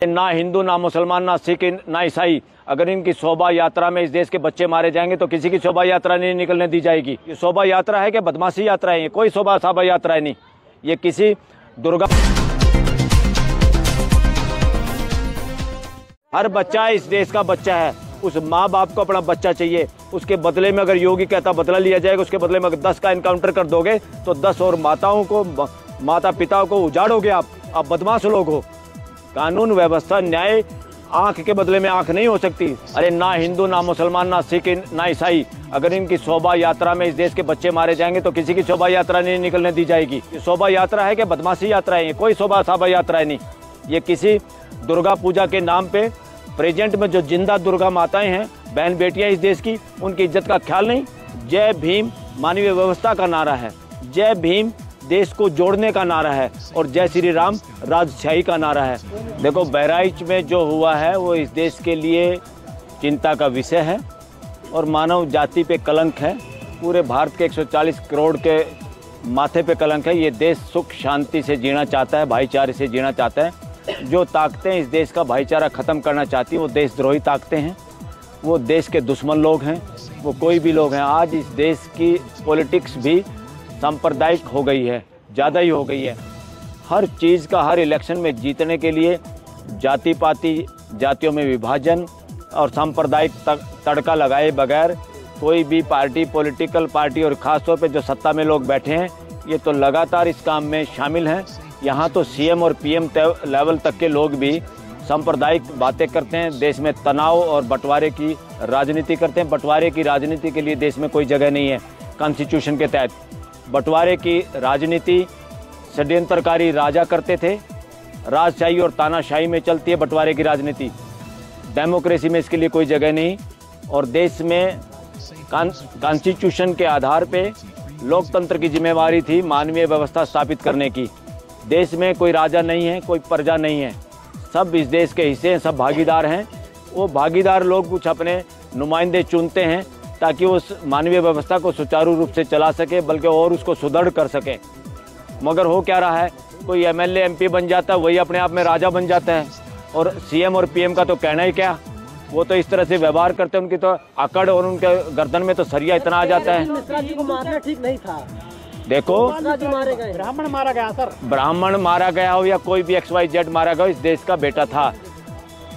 ना हिंदू, ना मुसलमान, ना सिख, ना ईसाई, अगर इनकी शोभा यात्रा में इस देश के बच्चे मारे जाएंगे तो किसी की शोभा यात्रा नहीं निकलने दी जाएगी। ये शोभा यात्रा है कि बदमाशी यात्रा है? ये कोई शोभा यात्रा है नहीं। ये किसी दुर्गा, हर बच्चा इस देश का बच्चा है। उस माँ बाप को अपना बच्चा चाहिए। उसके बदले में अगर योगी कहता बदला लिया जाएगा, उसके बदले में अगर 10 का इनकाउंटर कर दोगे तो 10 और माता पिताओं को उजाड़ोगे। आप बदमाश लोग हो। कानून व्यवस्था न्याय आंख के बदले में आंख नहीं हो सकती। अरे ना हिंदू, ना मुसलमान, ना सिख, ना ईसाई, अगर इनकी शोभा यात्रा में इस देश के बच्चे मारे जाएंगे तो किसी की शोभा यात्रा नहीं निकलने दी जाएगी। ये शोभा यात्रा है कि बदमाशी यात्रा है? ये कोई शोभा यात्रा है नहीं। ये किसी दुर्गा पूजा के नाम पे प्रेजेंट में जो जिंदा दुर्गा माताएं हैं, बहन बेटियां इस देश की, उनकी इज्जत का ख्याल नहीं। जय भीम मानवीय व्यवस्था का नारा है, जय भीम देश को जोड़ने का नारा है, और जय श्री राम राजशाही का नारा है। देखो, बहराइच में जो हुआ है वो इस देश के लिए चिंता का विषय है और मानव जाति पे कलंक है। पूरे भारत के 140 करोड़ के माथे पे कलंक है। ये देश सुख शांति से जीना चाहता है, भाईचारे से जीना चाहता है। जो ताकतें इस देश का भाईचारा ख़त्म करना चाहती हैं वो देशद्रोही ताकतें हैं, वो देश के दुश्मन लोग हैं, वो कोई भी लोग हैं। आज इस देश की पॉलिटिक्स भी सांप्रदायिक हो गई है, ज़्यादा ही हो गई है। हर चीज़ का, हर इलेक्शन में जीतने के लिए जाति पाति, जातियों में विभाजन और सांप्रदायिक तड़का लगाए बगैर कोई भी पार्टी, पॉलिटिकल पार्टी, और ख़ास तौर पे जो सत्ता में लोग बैठे हैं, ये तो लगातार इस काम में शामिल हैं। यहाँ तो सीएम और पीएम लेवल तक के लोग भी सांप्रदायिक बातें करते हैं, देश में तनाव और बंटवारे की राजनीति करते हैं। बंटवारे की राजनीति के लिए देश में कोई जगह नहीं है। कॉन्स्टिट्यूशन के तहत बंटवारे की राजनीति षड्यंत्रकारी राजा करते थे। राजशाही और तानाशाही में चलती है बंटवारे की राजनीति। डेमोक्रेसी में इसके लिए कोई जगह नहीं। और देश में कॉन्स्टिट्यूशन के आधार पे लोकतंत्र की जिम्मेवारी थी मानवीय व्यवस्था स्थापित करने की। देश में कोई राजा नहीं है, कोई प्रजा नहीं है, सब इस देश के हिस्से हैं, सब भागीदार हैं। वो भागीदार लोग कुछ अपने नुमाइंदे चुनते हैं ताकि उस मानवीय व्यवस्था को सुचारू रूप से चला सके, बल्कि और उसको सुदृढ़ कर सके। मगर हो क्या रहा है, कोई एमएलए एमपी बन जाता है, वही अपने आप में राजा बन जाता है। और सीएम और पीएम का तो कहना ही क्या, वो तो इस तरह से व्यवहार करते हैं, उनकी तो अकड़ और उनके गर्दन में तो सरिया इतना आ जाता है। मिश्रा जी को मारना ठीक नहीं था। देखो, ब्राह्मण मारा गया सर। ब्राह्मण मारा गया हो या कोई भी XYZ मारा गया हो, इस देश का बेटा था।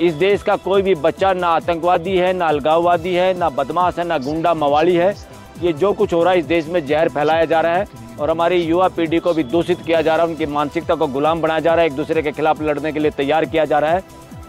इस देश का कोई भी बच्चा ना आतंकवादी है, ना अलगाववादी है, ना बदमाश है, ना गुंडा मवाली है। ये जो कुछ हो रहा है, इस देश में जहर फैलाया जा रहा है और हमारी युवा पीढ़ी को भी दूषित किया जा रहा है। उनकी मानसिकता को गुलाम बनाया जा रहा है, एक दूसरे के खिलाफ लड़ने के लिए तैयार किया जा रहा है,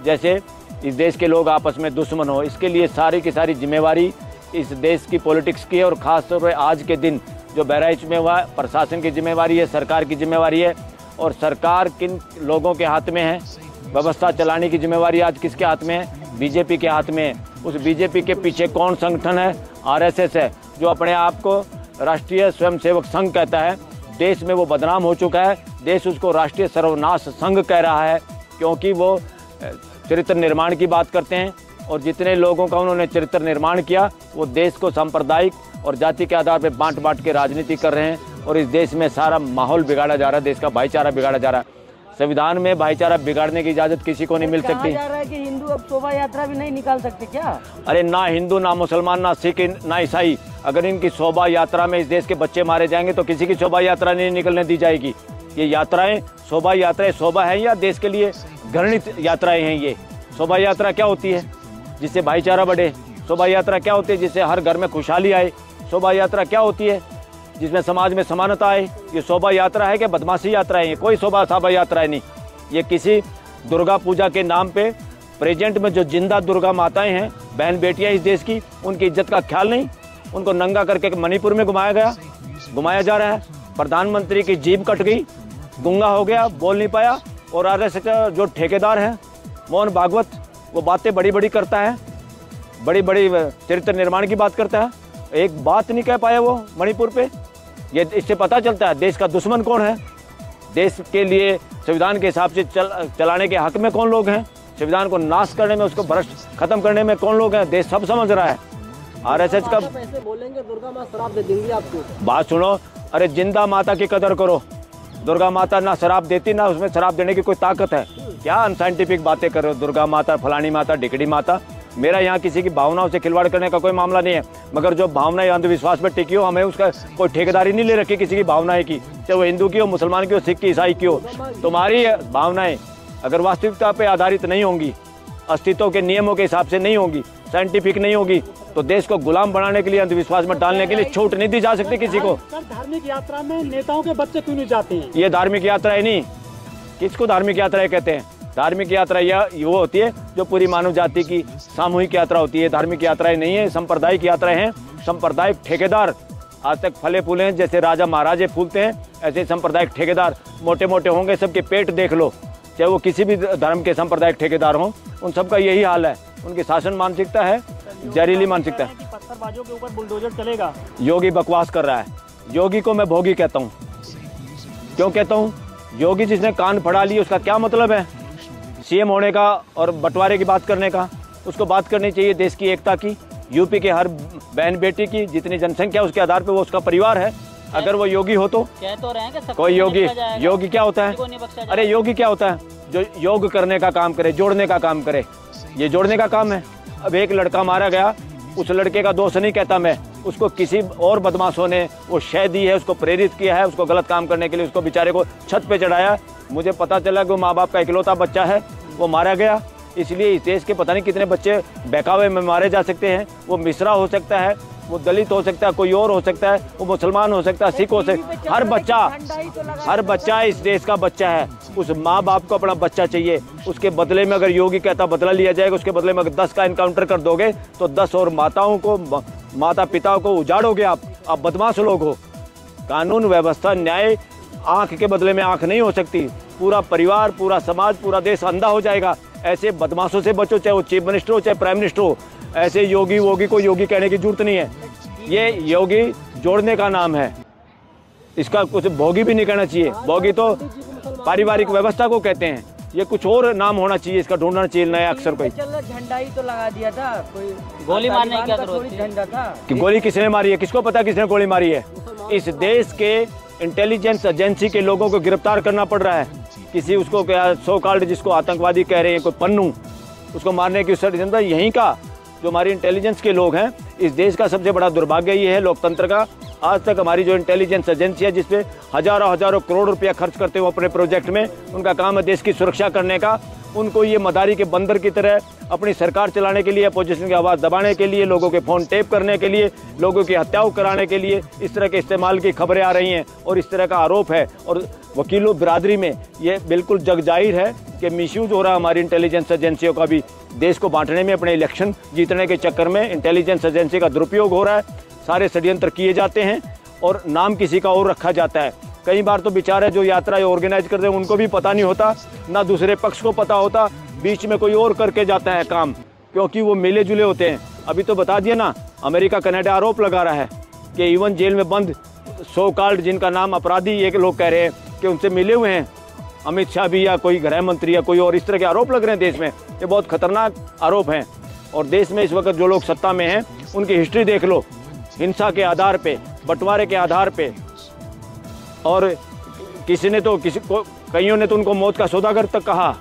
जैसे इस देश के लोग आपस में दुश्मन हो। इसके लिए सारी की सारी जिम्मेवारी इस देश की पॉलिटिक्स की है। और ख़ास तौर पर आज के दिन जो बहराइच में हुआ, प्रशासन की जिम्मेवारी है, सरकार की जिम्मेवारी है। और सरकार किन लोगों के हाथ में है, व्यवस्था चलाने की जिम्मेवारी आज किसके हाथ में है? बीजेपी के हाथ में है। उस बीजेपी के पीछे कौन संगठन है? RSS है, जो अपने आप को राष्ट्रीय स्वयंसेवक संघ कहता है। देश में वो बदनाम हो चुका है। देश उसको राष्ट्रीय सर्वनाश संघ कह रहा है, क्योंकि वो चरित्र निर्माण की बात करते हैं। और जितने लोगों का उन्होंने चरित्र निर्माण किया, वो देश को सांप्रदायिक और जाति के आधार पर बांट के राजनीति कर रहे हैं। और इस देश में सारा माहौल बिगाड़ा जा रहा है, देश का भाईचारा बिगाड़ा जा रहा है। संविधान में भाईचारा बिगाड़ने की इजाजत किसी को नहीं मिल सकती। कहा जा रहा है कि हिंदू अब शोभा यात्रा भी नहीं निकाल सकते क्या? अरे ना हिंदू, ना मुसलमान, ना सिख, ना ईसाई, अगर इनकी शोभा यात्रा में इस देश के बच्चे मारे जाएंगे तो किसी की शोभा यात्रा नहीं निकलने दी जाएगी। ये यात्राएं शोभा यात्राएं शोभा है या देश के लिए घृणित यात्राएं हैं? ये शोभा यात्रा क्या होती है? जिससे भाईचारा बढ़े। शोभा यात्रा क्या होती है? जिससे हर घर में खुशहाली आए। शोभा यात्रा क्या होती है? जिसमें समाज में समानता आए। ये शोभा यात्रा है कि बदमाशी यात्रा है? ये कोई शोभा यात्रा है नहीं। ये किसी दुर्गा पूजा के नाम पे प्रेजेंट में जो जिंदा दुर्गा माताएं हैं, बहन बेटियां इस देश की, उनकी इज्जत का ख्याल नहीं। उनको नंगा करके मणिपुर में घुमाया जा रहा है। प्रधानमंत्री की जीभ कट गई, गूंगा हो गया, बोल नहीं पाया। और RSS जो ठेकेदार है मोहन भागवत, वो बातें बड़ी बड़ी करता है, बड़ी बड़ी चरित्र निर्माण की बात करता है, एक बात नहीं कह पाया वो मणिपुर पे। ये इससे पता चलता है देश का दुश्मन कौन है। देश के लिए संविधान के हिसाब से चलाने के हक में कौन लोग हैं, संविधान को नाश करने में, उसको भ्रष्ट खत्म करने में कौन लोग हैं, देश सब समझ रहा है। RSS का पैसे बोलेंगे दुर्गा माँ शराब दे देंगी आपको। बात सुनो, अरे जिंदा माता की कदर करो। दुर्गा माता ना शराब देती, ना उसमें शराब देने की कोई ताकत है। क्या अनसाइंटिफिक बातें कर रहे हो, दुर्गा माता, फलानी माता, ढिकड़ी माता। मेरा यहाँ किसी की भावनाओं से खिलवाड़ करने का कोई मामला नहीं है, मगर जो भावनाएं अंधविश्वास पर टिकी हो, हमें उसका कोई ठेकेदारी नहीं ले रखी किसी की भावनाएं की, चाहे वो हिंदू की हो, मुसलमान की हो, सिख की, ईसाई की हो। तुम्हारी भावनाएं अगर वास्तविकता पर आधारित नहीं होंगी, अस्तित्व के नियमों के हिसाब से नहीं होंगी, साइंटिफिक नहीं होगी, तो देश को गुलाम बनाने के लिए, अंधविश्वास में डालने के लिए छूट नहीं दी जा सकती किसी को। धार्मिक यात्रा में नेताओं के बच्चे क्यों नहीं जाते हैं? ये धार्मिक यात्रा है नहीं। किसको धार्मिक यात्रा कहते हैं? धार्मिक यात्रा यह वो होती है जो पूरी मानव जाति की सामूहिक यात्रा होती है। धार्मिक यात्राएं नहीं है, सांप्रदायिक यात्राएं हैं। सांप्रदायिक ठेकेदार आज तक फले फूले हैं, जैसे राजा महाराजे फूलते हैं, ऐसे सांप्रदायिक ठेकेदार मोटे मोटे होंगे। सबके पेट देख लो, चाहे वो किसी भी धर्म के सांप्रदायिक ठेकेदार हों, उन सबका यही हाल है। उनकी शासन मानसिकता है जहरीली मानसिकता है। पत्थरबाजों के ऊपर बुलडोजर चलेगा। योगी बकवास कर रहा है। योगी को मैं भोगी कहता हूँ। क्यों कहता हूँ? योगी जिसने कान फड़ा ली, उसका क्या मतलब है सीएम होने का और बंटवारे की बात करने का? उसको बात करनी चाहिए देश की एकता की, यूपी के हर बहन बेटी की, जितनी जनसंख्या उसके आधार पर वो उसका परिवार है। अगर वो योगी हो तो कह तो रहे हैं कि कोई योगी क्या होता है? अरे योगी क्या होता है? जो योग करने का काम करे, जोड़ने का काम करे। ये जोड़ने का काम है। अब एक लड़का मारा गया, उस लड़के का दोष नहीं कहता मैं, उसको किसी और बदमाशों ने वो शय दी है, उसको प्रेरित किया है, उसको गलत काम करने के लिए, उसको बेचारे को छत पे चढ़ाया। मुझे पता चला कि वो माँ बाप का इकलौता बच्चा है, वो मारा गया। इसलिए इस देश के पता नहीं कितने बच्चे बहकावे में मारे जा सकते हैं। वो मिश्रा हो सकता है, वो दलित हो सकता है, कोई और हो सकता है, वो मुसलमान हो सकता है, सिख हो सकता है। हर बच्चा इस देश का बच्चा है। उस माँ बाप को अपना बच्चा चाहिए। उसके बदले में अगर योगी कहता बदला लिया जाएगा, उसके बदले में अगर 10 का इनकाउंटर कर दोगे तो 10 और माताओं को, माता पिताओं को उजाड़ोगे आप बदमाश लोग हो। कानून व्यवस्था न्याय आंख के बदले में आंख नहीं हो सकती। पूरा परिवार, पूरा समाज, पूरा देश अंधा हो जाएगा। ऐसे बदमाशों से बचो, चाहे वो चीफ मिनिस्टर हो, चाहे प्राइम मिनिस्टर हो। ऐसे योगी वोगी को योगी कहने की जरूरत नहीं है। ये योगी जोड़ने का नाम है, इसका कुछ भोगी भी नहीं कहना चाहिए। भोगी तो पारिवारिक व्यवस्था को कहते हैं। ये कुछ और नाम होना चाहिए, इसका ढूंढना चाहिए नया अक्षर कोई। झंडा ही तो लगा दिया था, कोई गोली मारने की क्या जरूरत थी? झंडा था कि गोली किसने मारी है? किसको पता किसने गोली मारी है? इस देश के इंटेलिजेंस एजेंसी के लोगों को गिरफ्तार करना पड़ रहा है। किसी उसको क्या सो कॉल्ड जिसको आतंकवादी कह रहे हैं, कोई पन्नू, उसको मारने की षड्यंत्र यहीं का जो हमारी इंटेलिजेंस के लोग हैं। इस देश का सबसे बड़ा दुर्भाग्य ये है लोकतंत्र का। आज तक हमारी जो इंटेलिजेंस एजेंसी है, जिसपे हजारों करोड़ रुपया खर्च करते हो अपने प्रोजेक्ट में, उनका काम है देश की सुरक्षा करने का। उनको ये मदारी के बंदर की तरह अपनी सरकार चलाने के लिए, अपोजिशन की आवाज़ दबाने के लिए, लोगों के फ़ोन टेप करने के लिए, लोगों की हत्याओं कराने के लिए इस तरह के इस्तेमाल की खबरें आ रही हैं और इस तरह का आरोप है। और वकीलों बिरादरी में ये बिल्कुल जग जाहिर है कि मिसयूज हो रहा है हमारी इंटेलिजेंस एजेंसियों का भी। देश को बांटने में, अपने इलेक्शन जीतने के चक्कर में इंटेलिजेंस एजेंसी का दुरुपयोग हो रहा है। सारे षड्यंत्र किए जाते हैं और नाम किसी का और रखा जाता है। कई बार तो बेचारे जो यात्रा ऑर्गेनाइज करते हैं उनको भी पता नहीं होता, ना दूसरे पक्ष को पता होता, बीच में कोई और करके जाता है काम, क्योंकि वो मिले जुले होते हैं। अभी तो बता दिया ना, अमेरिका कनाडा आरोप लगा रहा है कि इवन जेल में बंद सो कॉल्ड जिनका नाम अपराधी एक लोग कह रहे हैं कि उनसे मिले हुए हैं अमित शाह भी, या कोई गृह मंत्री या कोई और। इस तरह के आरोप लग रहे हैं देश में। ये बहुत खतरनाक आरोप हैं। और देश में इस वक्त जो लोग सत्ता में हैं उनकी हिस्ट्री देख लो, हिंसा के आधार पे, बंटवारे के आधार पे, और किसी ने तो कईयों ने तो उनको मौत का सौदागर तक कहा।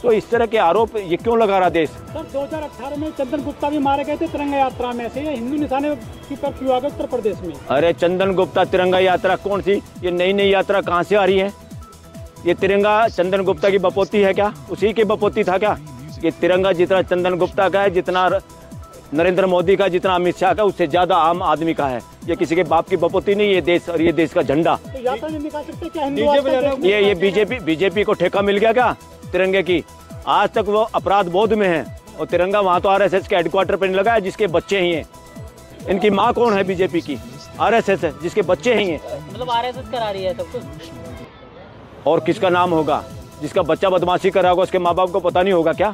तो इस तरह के आरोप ये क्यों लगा रहा देश? सर 2018 में चंदन गुप्ता भी मारे गए थे तिरंगा यात्रा में से। हिंदू निशाने पर क्यों आ गए उत्तर प्रदेश में? अरे चंदन गुप्ता तिरंगा यात्रा कौन सी? ये नई यात्रा कहाँ से आ रही है? ये तिरंगा चंदन गुप्ता की बपोती है क्या? उसी की बपोती था क्या? ये तिरंगा जितना चंदन गुप्ता का है, जितना नरेंद्र मोदी का, जितना अमित शाह का, उससे ज्यादा आम आदमी का है। ये किसी के बाप की बपोती नहीं, ये देश और ये देश का झंडा। तो यात्रा नहीं निकाल सकते क्या? ये बीजेपी को ठेका मिल गया क्या तिरंगे की? आज तक वो अपराध बोध में है और तिरंगा वहाँ तो आरएसएस के हेडक्वार्टर पर नहीं लगा है, जिसके बच्चे ही हैं। इनकी माँ कौन है बीजेपी की? आरएसएस है, जिसके बच्चे ही हैं। मतलब आरएसएस करा रही है सब कुछ। और किसका नाम होगा? जिसका बच्चा बदमाशी कर रहा होगा उसके माँ बाप को पता नहीं होगा क्या?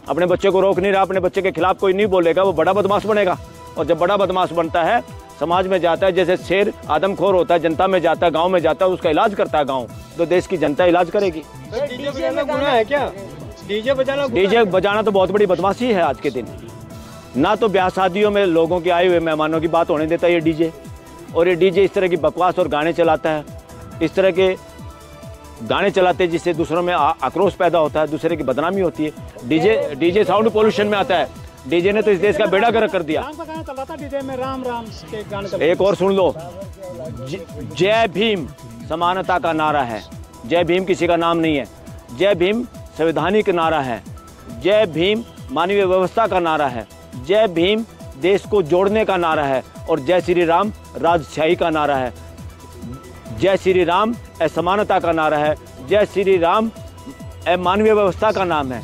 अपने बच्चे को रोक नहीं रहा, अपने बच्चे के खिलाफ कोई नहीं बोलेगा, वो बड़ा बदमाश बनेगा। और जब बड़ा बदमाश बनता है, समाज में जाता है, जैसे शेर आदमखोर होता है, जनता में जाता है, गांव में जाता है, उसका इलाज करता है गांव, तो देश की जनता इलाज करेगी। डीजे बजाना गुनाह है क्या? डीजे बजाना तो बहुत बड़ी बदमाशी है आज के दिन। ना तो ब्याह शादियों में लोगों के आए हुए मेहमानों की बात होने देता है ये डीजे। और ये डीजे इस तरह की बकवास और गाने चलाता है, इस तरह के गाने चलाते हैं जिससे दूसरों में आक्रोश पैदा होता है, दूसरे की बदनामी होती है। डीजे साउंड पोल्यूशन में आता है। डीजे ने तो इस देश का बेड़ा गर्क कर दिया। राम का गाना चल रहा था डीजे में, राम राम के गाने चल रहे एक और सुन लो, जय भीम समानता का नारा है। जय भीम किसी का नाम नहीं है। जय भीम संवैधानिक नारा है। जय भीम मानवीय व्यवस्था का नारा है। जय भीम देश को जोड़ने का नारा है। और जय श्री राम राजशाही का नारा है। जय श्री राम असमानता का नारा है। जय श्री राम मानवीय व्यवस्था का नाम है।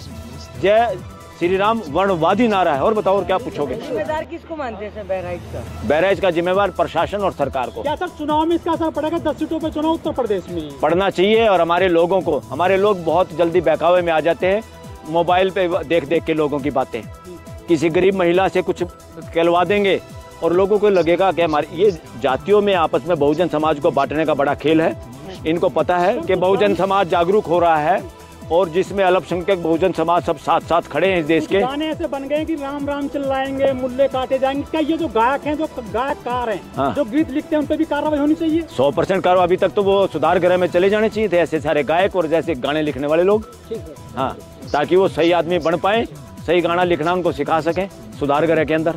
जय श्री राम वर्णवादी नारा है। और बताओ, और क्या पूछोगे? जिम्मेदार किसको मानते हैं सर बहराइच का? बहराइच का जिम्मेवार प्रशासन और सरकार को। क्या सर चुनाव में इसका असर पड़ेगा? 10 सीटों पे चुनाव उत्तर प्रदेश में पढ़ना चाहिए। और हमारे लोगों को, हमारे लोग बहुत जल्दी बहकावे में आ जाते हैं मोबाइल पे देख देख के लोगों की बातें। किसी गरीब महिला से कुछ कहलवा देंगे और लोगों को लगेगा कि हमारी ये जातियों में आपस में बहुजन समाज को बांटने का बड़ा खेल है। इनको पता है कि बहुजन समाज जागरूक हो रहा है और जिसमें अल्पसंख्यक बहुजन समाज सब साथ साथ खड़े हैं इस देश के। गाने ऐसे बन गए कि राम राम चिल्लाएंगे, मुल्ले काटे जाएंगे। क्या ये जो गायक हैं, जो गायककार हैं, हाँ। जो गीत लिखते हैं, उन पर भी कार्रवाई होनी चाहिए? 100% कार्रवाई। अभी तक तो वो सुधार गृह में चले जाने चाहिए थे ऐसे सारे गायक और जैसे गाने लिखने वाले लोग। हाँ, ताकि वो सही आदमी बन पाए, सही गाना लिखना उनको सिखा सकें सुधार गृह के अंदर।